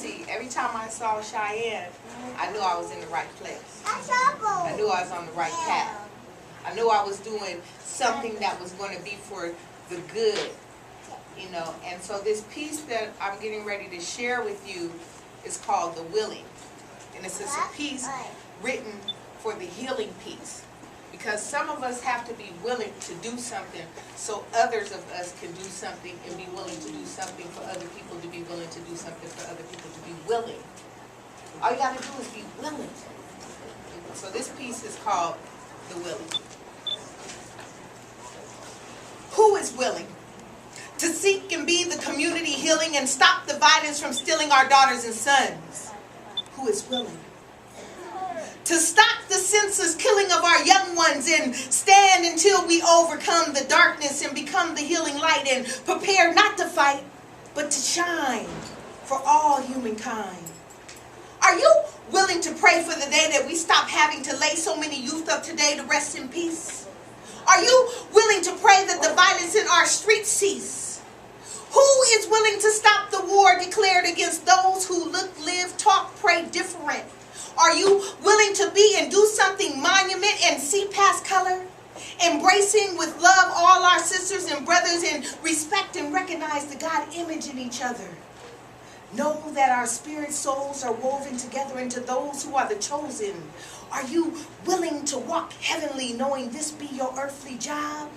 see, every time I saw Cheyenne, I knew I was in the right place. I knew I was on the right path. I knew I was doing something that was going to be for the good, you know. And so this piece that I'm getting ready to share with you is called The Willing. And it's just a piece written for the healing piece. Because some of us have to be willing to do something so others of us can do something and be willing to do something for other people to be willing to do something for other people to be willing. All you got to do is be willing. So this piece is called The Willing. Who is willing to seek and be the community healing and stop the violence from stealing our daughters and sons? Who is willing to stop the senseless killing of our young ones and stand until we overcome the darkness and become the healing light and prepare not to fight, but to shine for all humankind? Are you willing to pray for the day that we stop having to lay so many youth of today to rest in peace? Are you willing to pray that the violence in our streets cease? Who is willing to stop the war declared against those who look, live, talk, pray different? Are you willing to be and do something monument and see past color? Embracing with love all our sisters and brothers and respect and recognize the God image in each other. Know that our spirit souls are woven together into those who are the chosen. Are you willing to walk heavenly knowing this be your earthly job?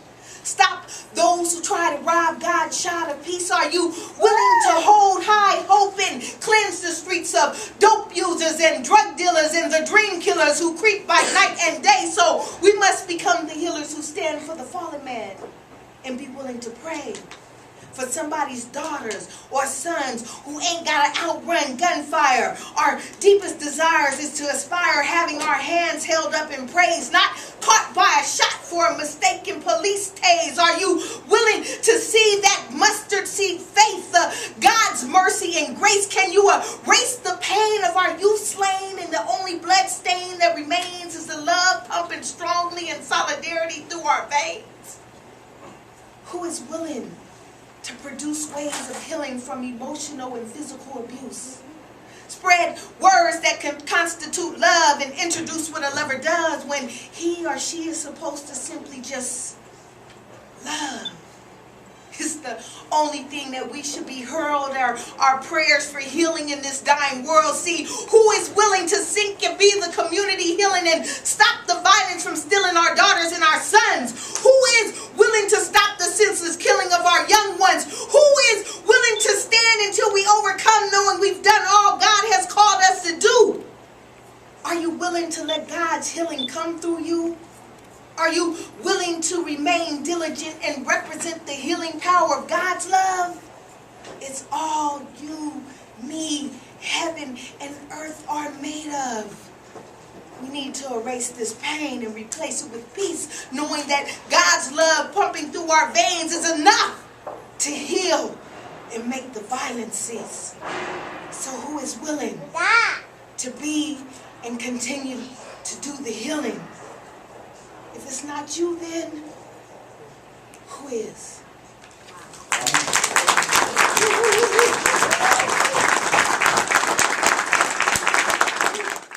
Stop those who try to rob God's shot of peace. Are you willing to hold high hope and cleanse the streets of dope users and drug dealers and the dream killers who creep by night and day? So we must become the healers who stand for the fallen man and be willing to pray for somebody's daughters or sons who ain't got to outrun gunfire. Our deepest desires is to aspire having our hands held up in praise, not caught by a shot for a mistaken police tase. Are you willing to see that mustard seed faith, God's mercy and grace? Can you erase the pain of our youth slain and the only blood stain that remains is the love pumping strongly in solidarity through our veins? Who is willing to produce ways of healing from emotional and physical abuse? Spread words that can constitute love and introduce what a lover does when he or she is supposed to simply just love. It's the only thing that we should be hurled our prayers for healing in this dying world. See, who is willing to sink and be the community healing and stop the violence from stealing our daughters and our sons? Who is willing to stop the senseless killing of our young ones? Who is willing to stand until we overcome knowing we've done all God has called us to do? Are you willing to let God's healing come through you? Are you willing to remain diligent and represent the healing power of God's love? It's all you, me, heaven, and earth are made of. We need to erase this pain and replace it with peace, knowing that God's love pumping through our veins is enough to heal and make the violence cease. So who is willing to be and continue to do the healing? If it's not you, then who is?